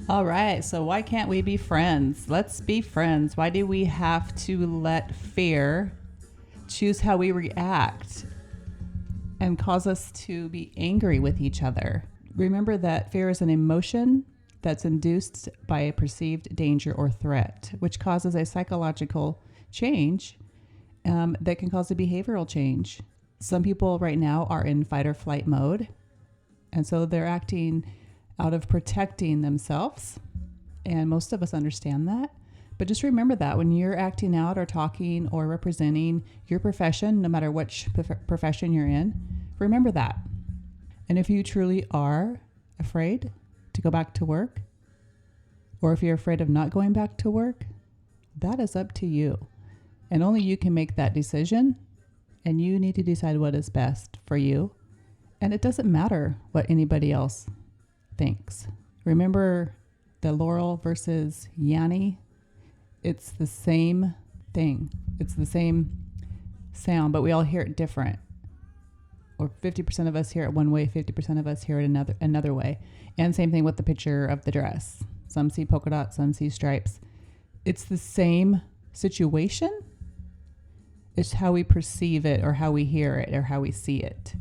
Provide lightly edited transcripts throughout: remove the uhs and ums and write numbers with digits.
All right, so why can't we be friends? Let's be friends. Why do we have to let fear choose how we react and cause us to be angry with each other? Remember that fear is an emotion that's induced by a perceived danger or threat, which causes a psychological change that can cause a behavioral change. Some people right now are in fight or flight mode, and so they're acting out of protecting themselves. And most of us understand that. But just remember that when you're acting out or talking or representing your profession, no matter which profession you're in, remember that. And if you truly are afraid to go back to work, or if you're afraid of not going back to work, that is up to you. And only you can make that decision. And you need to decide what is best for you. And it doesn't matter what anybody else thinks. Remember the Laurel versus Yanni? It's the same thing. It's the same sound, but we all hear it different. Or 50% of us hear it one way, 50% of us hear it another way. And same thing with the picture of the dress. Some see polka dots, some see stripes. It's the same situation. It's how we perceive it or how we hear it or how we see it.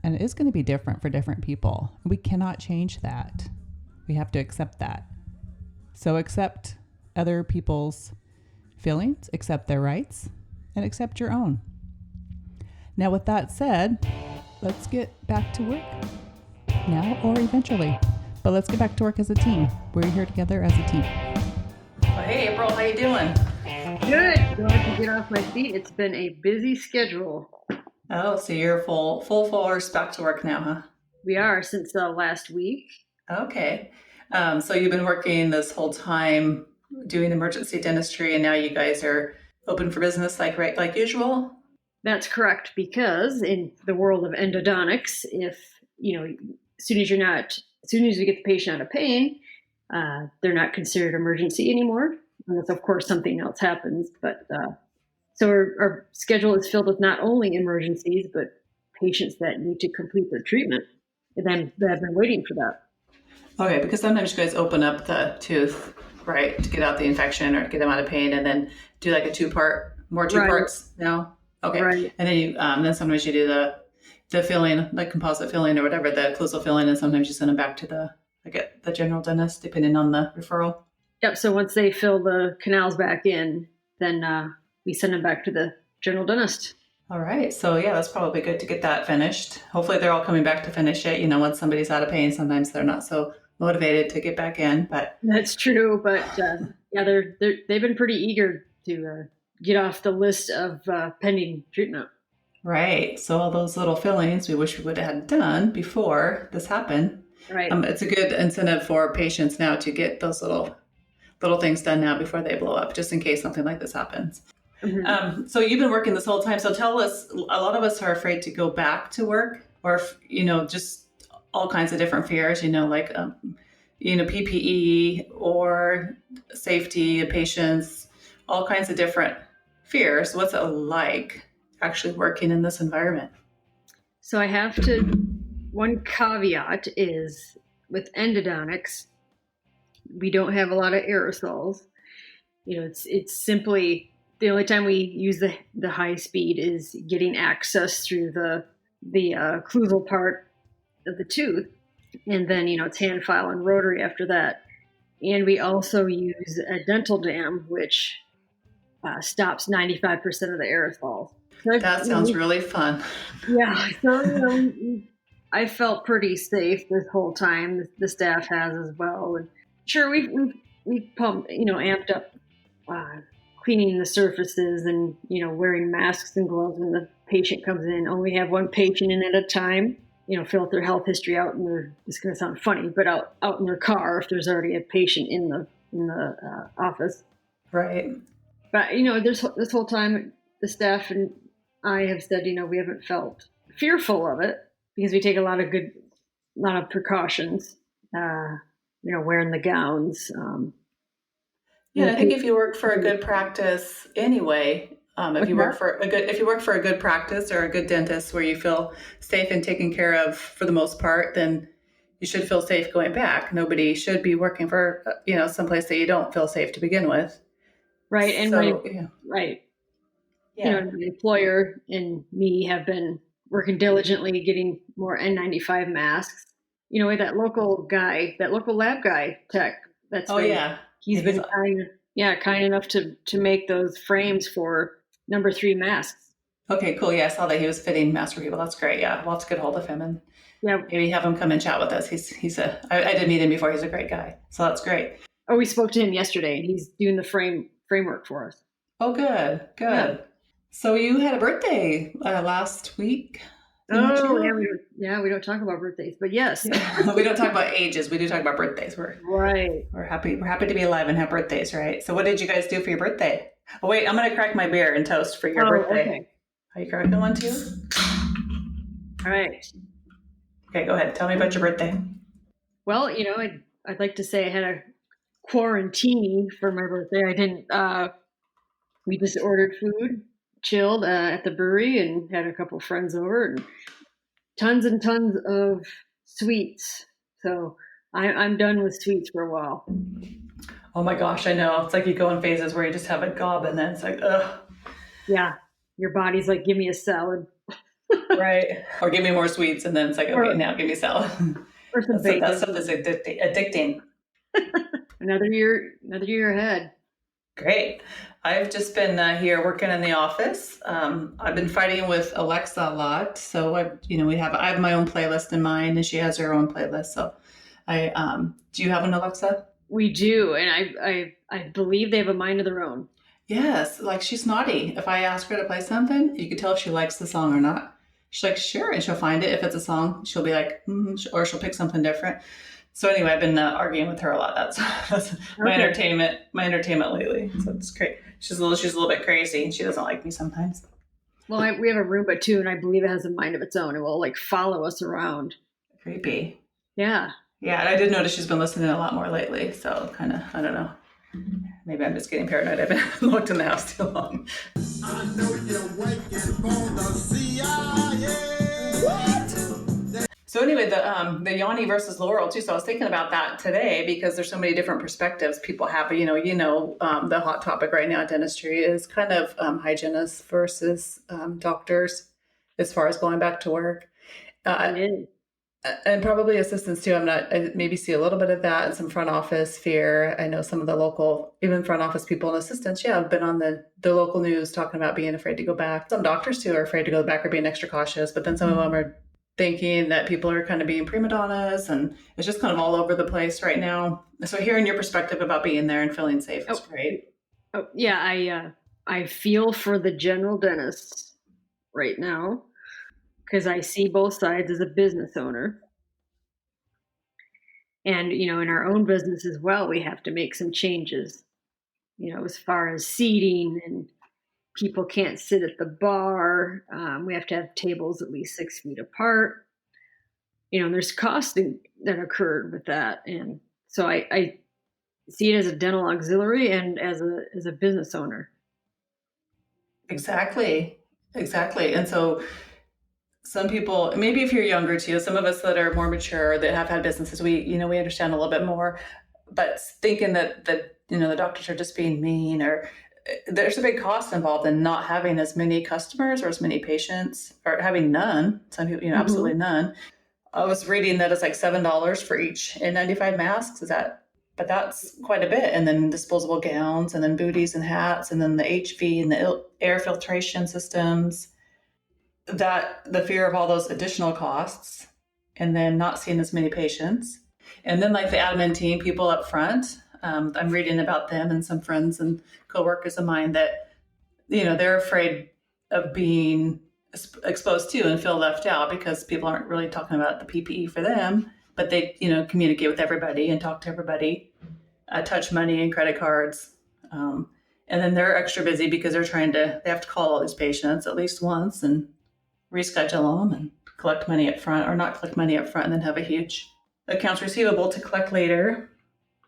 And it is going to be different for different people. We cannot change that. We have to accept that. So accept other people's feelings, accept their rights, and accept your own. Now, with that said, let's get back to work now or eventually. But let's get back to work as a team. We're here together as a team. Well, hey, April, how you doing? Good. Glad to get off my feet. It's been a busy schedule. Oh, so you're full force back to work now, huh? We are since last week. Okay. So you've been working this whole time doing emergency dentistry, and now you guys are open for business like usual? That's correct, because in the world of endodontics, if as soon as we get the patient out of pain, they're not considered emergency anymore, unless of course something else happens. But so our schedule is filled with not only emergencies, but patients that need to complete their treatment, and then I've been waiting for that. Okay, because sometimes you guys open up the tooth, right, to get out the infection or get them out of pain, and then do like a two parts now. Okay, right. And then then sometimes you do the filling, like composite filling or whatever, the occlusal filling, and sometimes you send them back to the general dentist, depending on the referral. Yep. So once they fill the canals back in, then we send them back to the general dentist. All right. So yeah, that's probably good to get that finished. Hopefully they're all coming back to finish it. Once somebody's out of pain, sometimes they're not so motivated to get back in, but that's true. But yeah, they've been pretty eager to get off the list of pending treatment. Right. So all those little fillings we wish we would have had done before this happened. Right. It's a good incentive for patients now to get those little things done now before they blow up, just in case something like this happens. Mm-hmm. So you've been working this whole time. So tell us, a lot of us are afraid to go back to work, or, just all kinds of different fears, like, PPE or safety of patients, all kinds of different fears. What's it like actually working in this environment? So one caveat is with endodontics, we don't have a lot of aerosols. It's simply the only time we use the high speed is getting access through the occlusal part of the tooth, and then it's hand file and rotary after that. And we also use a dental dam, which stops 95% of the aerosols. So that sounds really fun. Yeah, so I felt pretty safe this whole time. The staff has as well, and sure we've pumped, amped up cleaning the surfaces and wearing masks and gloves when the patient comes in. Only have one patient in at a time. Fill out their health history out in their. It's going to sound funny, but out in their car if there's already a patient in the office. Right. But this whole time the staff and I have said we haven't felt fearful of it because we take a lot of precautions. Wearing the gowns. I think if you work for a good practice anyway, if you work for a good practice or a good dentist where you feel safe and taken care of for the most part, then you should feel safe going back. Nobody should be working for, someplace that you don't feel safe to begin with. Right. And So, right. Yeah. The employer and me have been working diligently getting more N95 masks. That local lab guy tech. He's been kind enough to make those frames for number 3 masks. Okay, cool. Yeah, I saw that he was fitting masks for people. That's great. Yeah, we'll have to get hold of him and maybe have him come and chat with us. I did meet him before. He's a great guy. So that's great. Oh, we spoke to him yesterday, and he's doing the framework for us. Oh, good. Yeah. So you had a birthday last week. Oh, yeah, we don't talk about birthdays, but yes. We don't talk about ages. We do talk about birthdays. We're happy to be alive and have birthdays, right? So what did you guys do for your birthday? Oh, wait, I'm going to crack my beer and toast for your birthday. Okay. Are you cracking one too? All right. Okay, go ahead. Tell me about your birthday. Well, I'd like to say I had a quarantine for my birthday. I didn't, we just ordered food, chilled at the brewery, and had a couple friends over, and tons and tons of sweets. So I'm done with sweets for a while. Oh my gosh, I know. It's like you go in phases where you just have a gob and then it's like, ugh. Yeah. Your body's like, give me a salad. Right. Or give me more sweets. And then it's like, okay, now give me a salad. Or some bacon. That stuff is addicting. Another year ahead. Great. I've just been here working in the office. I've been fighting with Alexa a lot. So I have my own playlist in mine, and she has her own playlist. So do you have an Alexa? We do, and I believe they have a mind of their own. Yes, like she's naughty. If I ask her to play something, you can tell if she likes the song or not. She's like, sure, and she'll find it. If it's a song, she'll be like, or she'll pick something different. So anyway, I've been arguing with her a lot. That's my entertainment lately. So it's great. She's a little bit crazy, and she doesn't like me sometimes. Well, we have a Roomba too, and I believe it has a mind of its own. It will like follow us around. Creepy. Yeah. Yeah, and I did notice she's been listening a lot more lately. So kind of, I don't know. Maybe I'm just getting paranoid. I've been locked in the house too long. I know you're waiting for the CIA. What? So anyway, the Yanni versus Laurel too. So I was thinking about that today because there's so many different perspectives people have. The hot topic right now in dentistry is kind of hygienists versus doctors as far as going back to work. And probably assistants too. I maybe see a little bit of that and some front office fear. I know some of the local, even front office people and assistants, have been on the local news talking about being afraid to go back. Some doctors too are afraid to go back or being extra cautious, but then some of them are thinking that people are kind of being prima donnas, and it's just kind of all over the place right now. So hearing your perspective about being there and feeling safe is great. Oh yeah, I feel for the general dentists right now, because I see both sides as a business owner. And, in our own business as well, we have to make some changes, as far as seating, and people can't sit at the bar. We have to have tables at least 6 feet apart. And there's costing that occurred with that. And so I see it as a dental auxiliary and as a business owner. Exactly. And so some people, maybe if you're younger too, some of us that are more mature that have had businesses, we understand a little bit more, but thinking that the doctors are just being mean, or there's a big cost involved in not having as many customers or as many patients, or having none. Some people, absolutely none. I was reading that it's like $7 for each N95 masks. But that's quite a bit. And then disposable gowns, and then booties and hats, and then the HV and the air filtration systems. That the fear of all those additional costs, and then not seeing as many patients, and then like the admin team people up front. I'm reading about them and some friends and coworkers of mine that they're afraid of being exposed to and feel left out because people aren't really talking about the PPE for them, but they communicate with everybody and talk to everybody, touch money and credit cards, and then they're extra busy because they have to call all these patients at least once and reschedule them and collect money up front, or not collect money up front and then have a huge accounts receivable to collect later.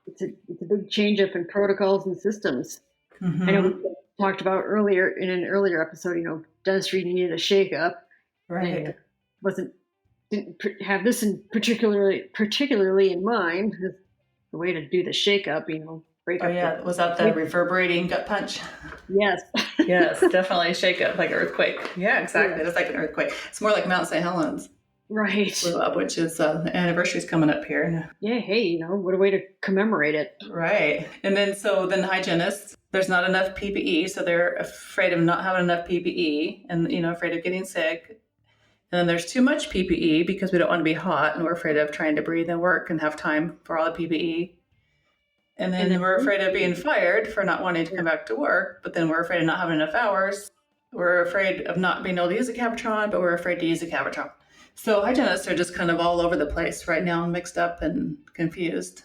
It's a big change up in protocols and systems. Mm-hmm. I know we talked about in an earlier episode, dentistry needed a shake up. Right. And it wasn't didn't have this in particularly in mind. The way to do the shake-up, break Oh up yeah, was that the reverberating gut punch? Yes. Yes, definitely shake up like earthquake. Yeah, exactly. Yeah. It's like an earthquake. It's more like Mount St. Helens Right. blew up, which is the anniversary's coming up here. Yeah, hey, what a way to commemorate it. Right. And then hygienists, there's not enough PPE, so they're afraid of not having enough PPE and afraid of getting sick. And then there's too much PPE because we don't want to be hot and we're afraid of trying to breathe and work and have time for all the PPE. And then we're afraid of being fired for not wanting to come back to work, but then we're afraid of not having enough hours. We're afraid of not being able to use a Cavitron, but we're afraid to use a Cavitron. So hygienists are just kind of all over the place right now, mixed up and confused.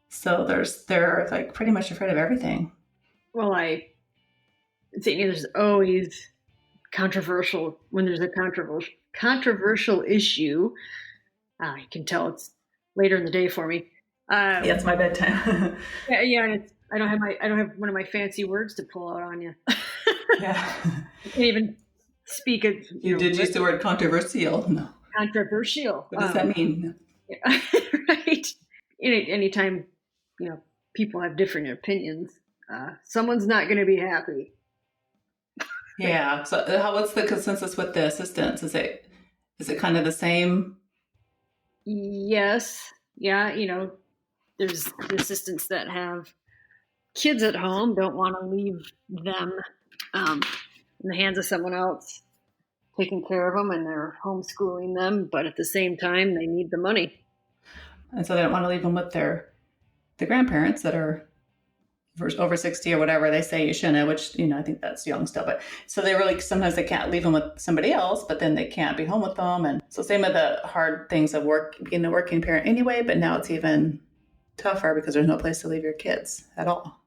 So they're like pretty much afraid of everything. Well, I think there's always controversial when there's a controversial issue. You can tell it's later in the day for me. Yeah, it's my bedtime. Yeah, and I don't have one of my fancy words to pull out on you. Yeah, I can't even speak it. You did use the word controversial. No. Controversial. What does that mean? Yeah, right. Anytime people have different opinions, someone's not going to be happy. Yeah. So, what's the consensus with the assistants? Is it kind of the same? Yes. Yeah. There's assistants that have kids at home, don't want to leave them in the hands of someone else taking care of them, and they're homeschooling them, but at the same time they need the money, and so they don't want to leave them with the grandparents that are over 60 or whatever. They say you shouldn't, which I think that's young still, but so they really sometimes they can't leave them with somebody else, but then they can't be home with them. And so same with the hard things of being a working parent anyway, but now it's even tougher because there's no place to leave your kids at all.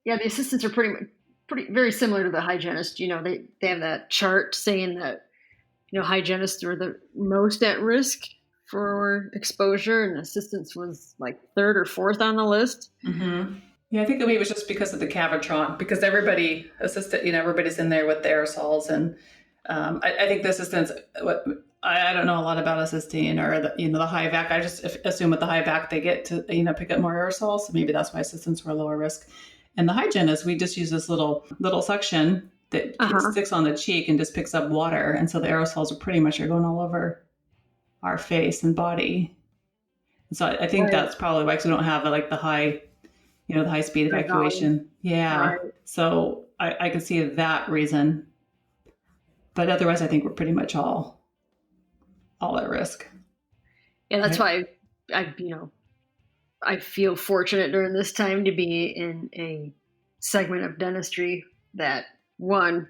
Yeah, the assistants are pretty very similar to the hygienist. They have that chart saying that hygienists are the most at risk for exposure, and assistants was like third or fourth on the list. Mm-hmm. Yeah, I think maybe it was just because of the Cavitron, because everybody's in there with the aerosols, and I think the assistants. I don't know a lot about assisting or the high vac. I just assume with the high vac they get to pick up more aerosols, so maybe that's why assistants were lower risk. And the hygienist, we just use this little suction that sticks on the cheek and just picks up water, and so the aerosols are pretty much going all over our face and body. And so I think that's probably why, because we don't have the high, the high speed evacuation. Yeah. Right. So I can see that reason. But otherwise, I think we're pretty much all at risk. Yeah, that's why I feel fortunate during this time to be in a segment of dentistry that, one,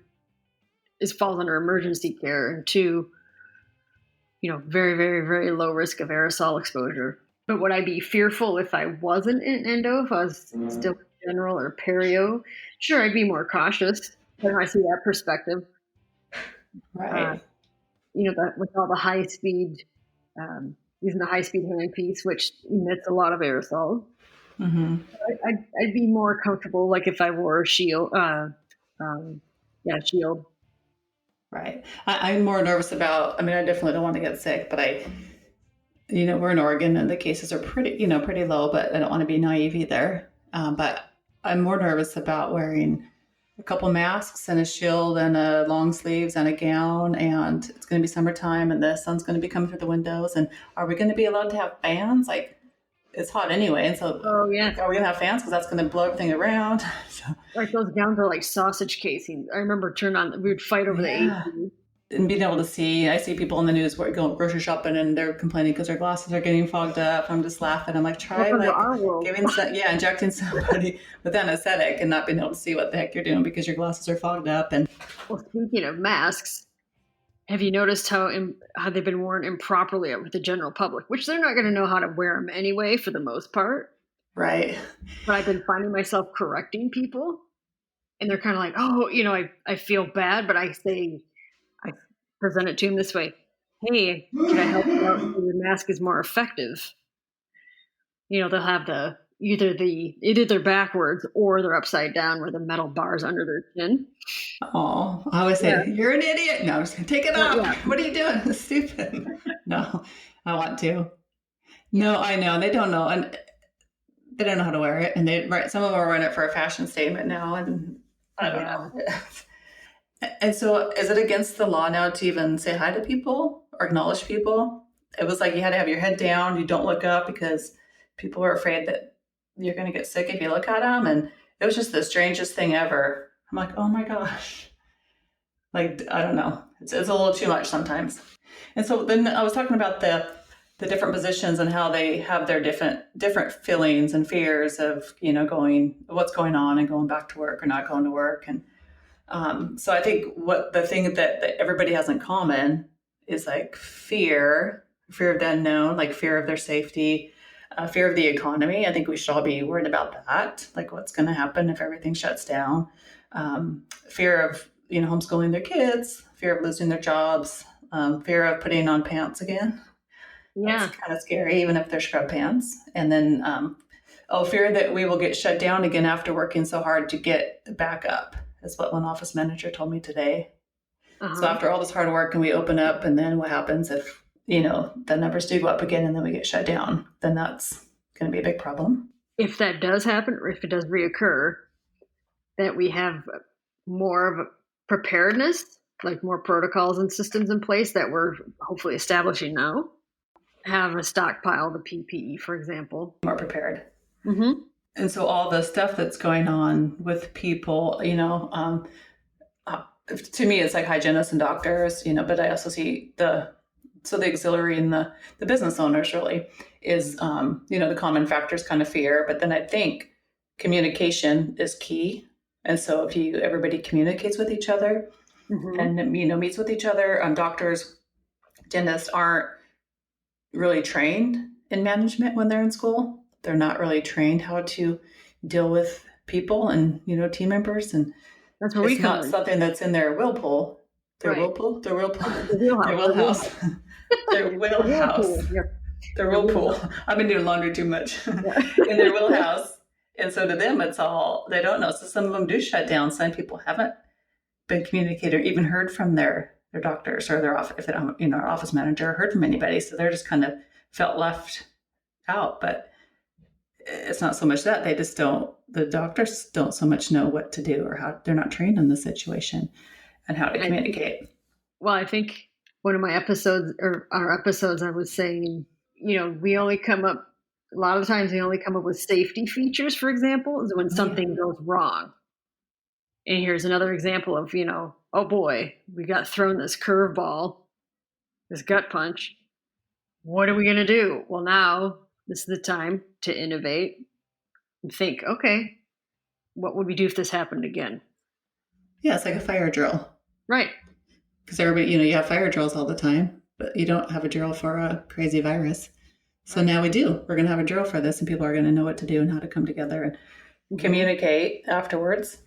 falls under emergency care, and two, very, very, very low risk of aerosol exposure. But would I be fearful if I wasn't in endo, if I was still general or perio? Sure, I'd be more cautious when I see that perspective. Right. With all the high speed, using the high speed handpiece, which emits a lot of aerosols. Mm-hmm. I'd be more comfortable, like if I wore a shield. Shield. Right. I'm more nervous about. I definitely don't want to get sick, but we're in Oregon and the cases are pretty low, but I don't want to be naive either. But I'm more nervous about wearing a couple masks and a shield and a long sleeves and a gown, and it's going to be summertime and the sun's going to be coming through the windows. And are we going to be allowed to have fans? It's hot anyway. And so, are we going to have fans? Because that's going to blow everything around. So, those gowns are like sausage casings. I remember we would fight over the AC. And being able to see, I see people in the news going grocery shopping and they're complaining because their glasses are getting fogged up. I'm just laughing. I'm like, injecting somebody with anesthetic and not being able to see what the heck you're doing because your glasses are fogged up. And well, speaking of masks, have you noticed how they've been worn improperly with the general public, which they're not going to know how to wear them anyway for the most part. Right. But I've been finding myself correcting people, and they're kind of like, I feel bad, but I present it to them this way. Hey, can I help you out so your mask is more effective? They'll have the either they're backwards or they're upside down where the metal bar's under their chin. Oh, I always say, Yeah. you're an idiot. No, I'm just going to take it Yeah. off. What are you doing? It's stupid. No, I want to. Yeah. No, I know. And they don't know. And they don't know how to wear it. And some of them are wearing it for a fashion statement now. And I don't know. And so is it against the law now to even say hi to people or acknowledge people? It was like you had to have your head down. You don't look up because people are afraid that you're going to get sick if you look at them. And it was just the strangest thing ever. I'm like, oh my gosh. Like, I don't know. It's a little too much sometimes. And so then I was talking about the different positions and how they have their different feelings and fears of, what's going on and going back to work or not going to work. And so I think what the thing that everybody has in common is like fear of the unknown, like fear of their safety, fear of the economy. I think we should all be worried about that, like what's going to happen if everything shuts down. Fear of homeschooling their kids, fear of losing their jobs, fear of putting on pants again. Yeah. That's kind of scary, even if they're scrub pants. And then fear that we will get shut down again after working so hard to get back up. Is what one office manager told me today. So after all this hard work and we open up, and then what happens if, the numbers do go up again and then we get shut down, then that's going to be a big problem. If that does happen, or if it does reoccur, that we have more of a preparedness, like more protocols and systems in place that we're hopefully establishing now. Have a stockpile of the PPE, for example. More prepared. Mm-hmm. And so all the stuff that's going on with people, to me, it's like hygienists and doctors, but I also see the auxiliary and the business owners really is, the common factors kind of fear. But then I think communication is key. And so if everybody communicates with each other and, meets with each other, doctors, dentists aren't really trained in management when they're in school. They're not really trained how to deal with people and, team members. And that's where it's not something that's in their will pool. Their wheelhouse. Their wheelhouse. Their whirlpool. I've been doing laundry too much. In their wheelhouse. And so to them, it's all, they don't know. So some of them do shut down. Some people haven't been communicated or even heard from their doctors or their office, if they don't, our office manager, or heard from anybody. So they're just kind of felt left out. But it's not so much that the doctors don't so much know what to do or how they're not trained in the situation and how to communicate. I think one of my episodes or our episodes, I was saying, we only come up, a lot of times we only come up with safety features, for example, is when something goes wrong. And here's another example of, oh boy, we got thrown this curveball, this gut punch. What are we going to do? Well, now this is the time to innovate and think, okay, what would we do if this happened again? Yeah, it's like a fire drill. Right. Because everybody, you have fire drills all the time, but you don't have a drill for a crazy virus. So now we do. We're going to have a drill for this, and people are going to know what to do and how to come together and communicate afterwards.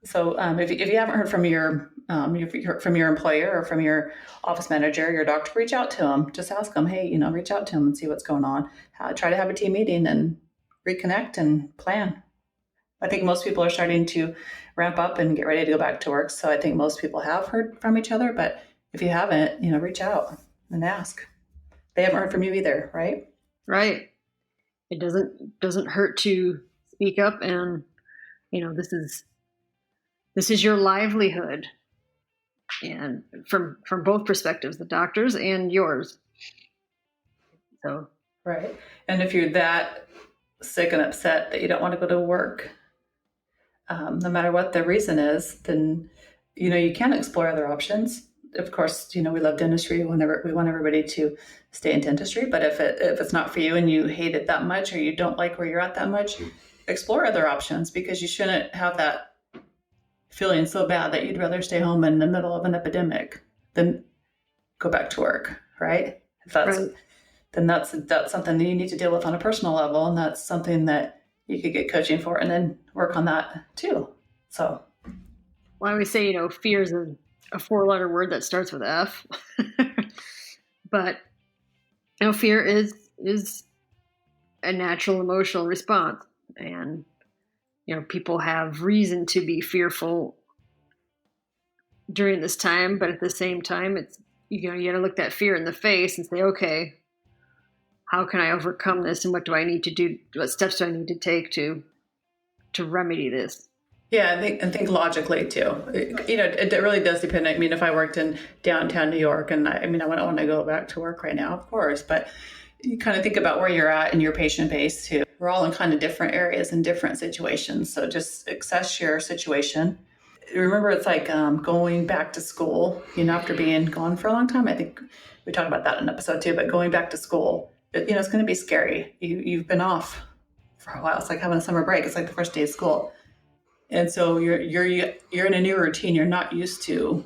So if you haven't heard from your employer or from your office manager, your doctor, reach out to them. Just ask them, hey, reach out to them and see what's going on. Try to have a team meeting and reconnect and plan. I think most people are starting to ramp up and get ready to go back to work. So I think most people have heard from each other. But if you haven't, reach out and ask. They haven't heard from you either, right? Right. It doesn't hurt to speak up, and this is your livelihood, and from both perspectives, the doctors and yours. So right. And if you're that sick and upset that you don't want to go to work, no matter what the reason is, then you can explore other options. Of course, we love dentistry. We want everybody to stay in dentistry. But if it's not for you and you hate it that much, or you don't like where you're at that much, explore other options, because you shouldn't have that feeling so bad that you'd rather stay home in the middle of an epidemic than go back to work, right? Then that's something that you need to deal with on a personal level, and that's something that you could get coaching for and then work on that too. So, I always say, fear is a 4-letter word that starts with F, but fear is a natural emotional response. And, people have reason to be fearful during this time, but at the same time, it's, you got to look that fear in the face and say, okay, how can I overcome this? And what do I need to do? What steps do I need to take to remedy this? Yeah, I think logically too. It really does depend. I mean, if I worked in downtown New York, and I wouldn't want to go back to work right now, of course, but you kind of think about where you're at in your patient base too. We're all in kind of different areas and different situations. So just assess your situation. Remember, it's like going back to school, after being gone for a long time. I think we talked about that in episode 2, but going back to school, it's going to be scary. You've been off for a while. It's like having a summer break. It's like the first day of school. And so you're in a new routine. You're not used to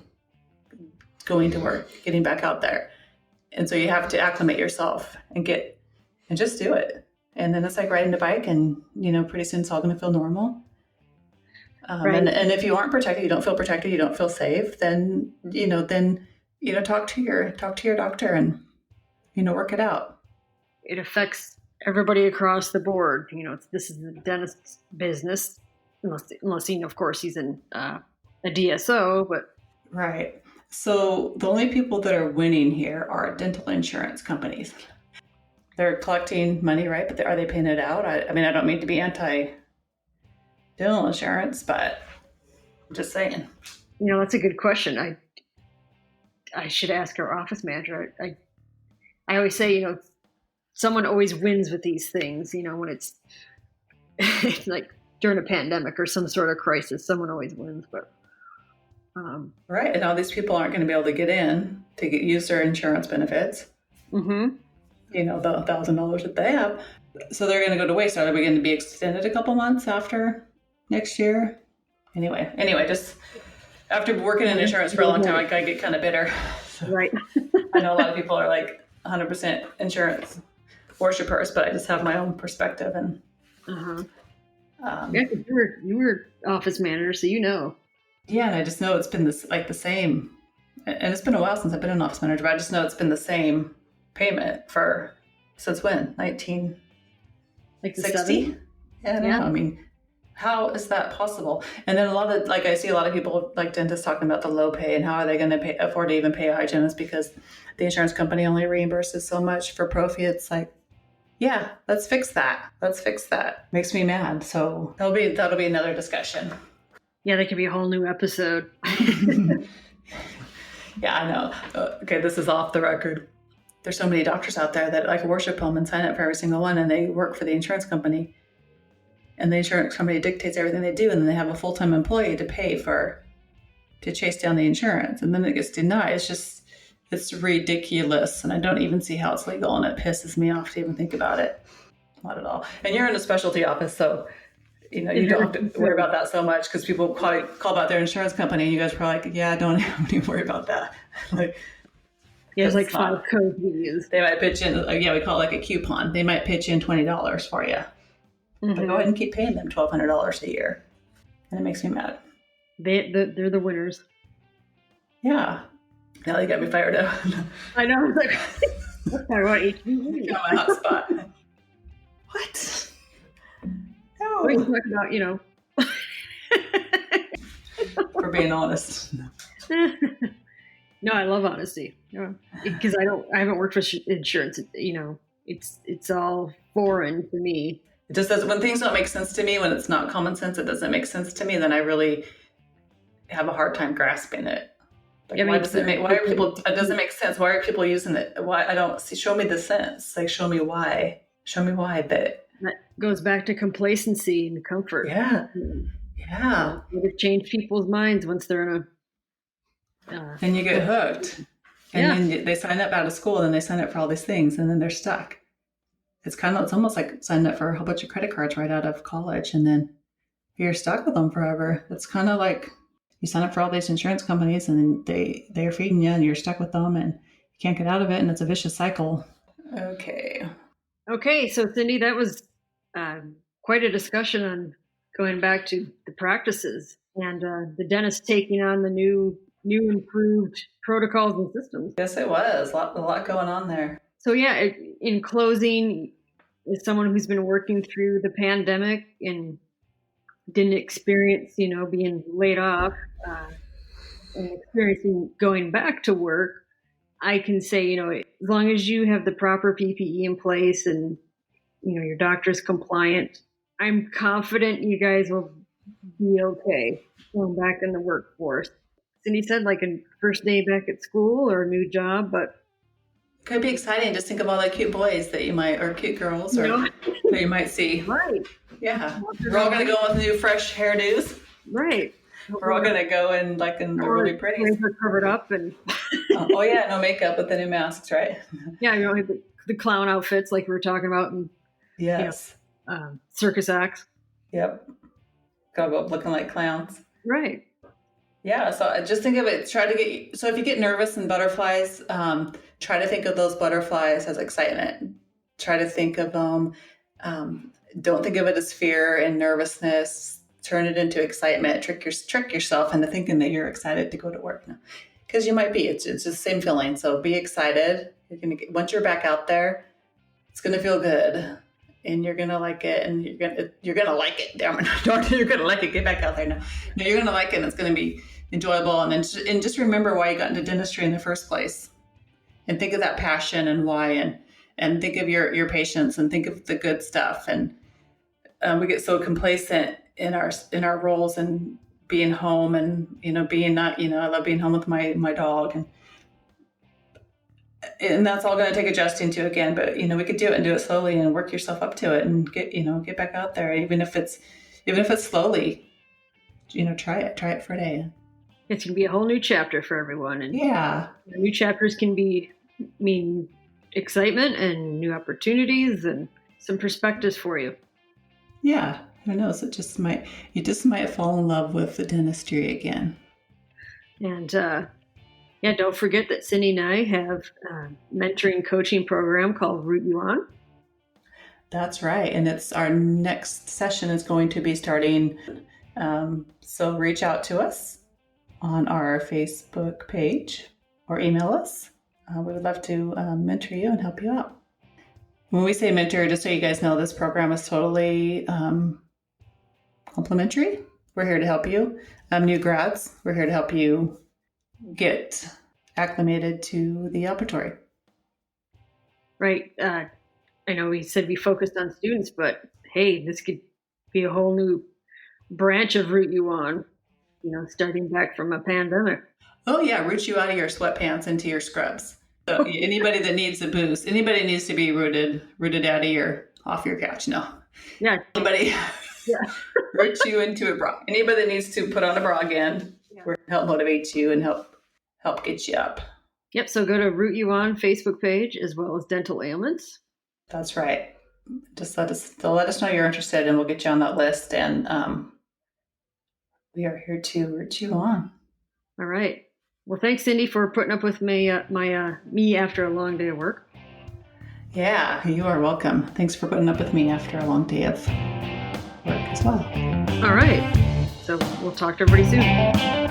going to work, getting back out there. And so you have to acclimate yourself and just do it. And then it's like riding a bike, and, pretty soon it's all going to feel normal. Right. And if you aren't protected, you don't feel protected, you don't feel safe, then talk to your doctor and, work it out. It affects everybody across the board. This is the dentist's business, unless of course, he's in a DSO, but. Right. So the only people that are winning here are dental insurance companies. They're collecting money, right? But are they paying it out? I don't mean to be anti-dental insurance, but I'm just saying. That's a good question. I should ask our office manager. I always say, someone always wins with these things, when it's like during a pandemic or some sort of crisis, someone always wins, but. Right. And all these people aren't going to be able to get in to use their insurance benefits. Mm-hmm. The $1,000 that they have. So they're going to go to waste. Are we going to be extended a couple months after next year? Anyway, just after working in insurance for a long time, I get kind of bitter. Right. I know a lot of people are like 100% insurance worshipers, but I just have my own perspective. And yeah, you were office manager, so Yeah, and I just know it's been the same, and it's been a while since I've been an office manager, but I just know it's been the same payment since when? 1960? Yeah, I don't know. I mean, how is that possible? And then I see a lot of people like dentists talking about the low pay and how are they going to afford to even pay a hygienist because the insurance company only reimburses so much for Profi. It's like, yeah, let's fix that. Makes me mad. So that'll be another discussion. Yeah, that could be a whole new episode. Yeah, I know. Okay, this is off the record. There's so many doctors out there that worship them and sign up for every single one, and they work for the insurance company. And the insurance company dictates everything they do, and then they have a full-time employee to pay to chase down the insurance, and then it gets denied. It's ridiculous, and I don't even see how it's legal, and it pisses me off to even think about it. Not at all. And you're in a specialty office, so you don't have to worry about that so much because people call about their insurance company, and you guys are probably like, yeah, don't even worry about that. There's 5 codes we use. They might pitch in, we call it a coupon. They might pitch in $20 for you. Mm-hmm. But go ahead and keep paying them $1,200 a year. And it makes me mad. They're the winners. Yeah. Now they got me fired up. I know. I was like, I want HPV. Got my hot spot. What? No. We can talk about, For being honest. No, I love honesty. Because I haven't worked with insurance. It's all foreign to me. It just does. When things don't make sense to me, when it's not common sense, it doesn't make sense to me. Then I really have a hard time grasping it. Why does it make? Why are people? It doesn't make sense. Why are people using it? Why I don't see? Show me the sense. Show me why. Show me why. That goes back to complacency and comfort. Yeah. It change people's minds once they're in a. And you get hooked, and then they sign up out of school, and then they sign up for all these things, and then they're stuck. It's almost like signing up for a whole bunch of credit cards right out of college, and then you're stuck with them forever. It's kind of like you sign up for all these insurance companies, and then they're feeding you, and you're stuck with them, and you can't get out of it, and it's a vicious cycle. Okay, so Cindy, that was quite a discussion on going back to the practices and the dentist taking on the new improved protocols and systems. Yes, it was a lot going on there. So in closing, as someone who's been working through the pandemic and didn't experience, being laid off and experiencing going back to work, I can say, as long as you have the proper PPE in place and, your doctor's compliant, I'm confident you guys will be okay going back in the workforce. Cindy said like a first day back at school or a new job, but could be exciting. Just think of all the cute boys that you might, or cute girls, or that you might see. Right. Yeah. We're all going to go with new fresh hairdos. Right. We're all going to go in the really pretty. We're covered up and. Oh yeah, no makeup with the new masks, right? Yeah, you have the clown outfits like we were talking about, and yes, circus acts. Yep. Gotta go looking like clowns. Right. Yeah, so just think of it. So if you get nervous and butterflies, try to think of those butterflies as excitement. Try to think of them. Don't think of it as fear and nervousness. Turn it into excitement. Trick yourself into thinking that you're excited to go to work now, because you might be. It's the same feeling. So be excited. Once you're back out there, it's gonna feel good, and you're gonna like it, and you're gonna like it. Damn it, you're gonna like it. Get back out there now. No, you're gonna like it, and it's gonna be enjoyable. And just remember why you got into dentistry in the first place, and think of that passion and why, and think of your patients, and think of the good stuff. And we get so complacent in our roles and being home, and being not. I love being home with my dog, and that's all going to take adjusting to again. But we could do it and do it slowly and work yourself up to it and get back out there, even if it's slowly. Try it for a day. It's going to be a whole new chapter for everyone, and new chapters can mean excitement and new opportunities and some perspectives for you. Yeah, who knows? You just might fall in love with the dentistry again. And don't forget that Cindy and I have a mentoring coaching program called Root You On. That's right. And it's our next session is going to be starting. So reach out to us on our Facebook page or email us. We would love to mentor you and help you out. When we say mentor, just so you guys know, this program is totally complimentary. We're here to help you. New grads, we're here to help you get acclimated to the operatory. Right. I know we said we focused on students, but hey, this could be a whole new branch of Root You On, starting back from a pandemic. Oh yeah, root you out of your sweatpants into your scrubs. So anybody that needs a boost, anybody needs to be rooted out of off your couch. No. Yeah. Anybody root you into a bra. Anybody that needs to put on a bra again, we're going to help motivate you and help get you up. Yep. So go to Root You On Facebook page as well as Dental Ailments. That's right. Just let us know you're interested, and we'll get you on that list. And we are here to root you on. All right. Well, thanks, Cindy, for putting up with me after a long day of work. Yeah, you are welcome. Thanks for putting up with me after a long day of work as well. All right. So we'll talk to everybody soon.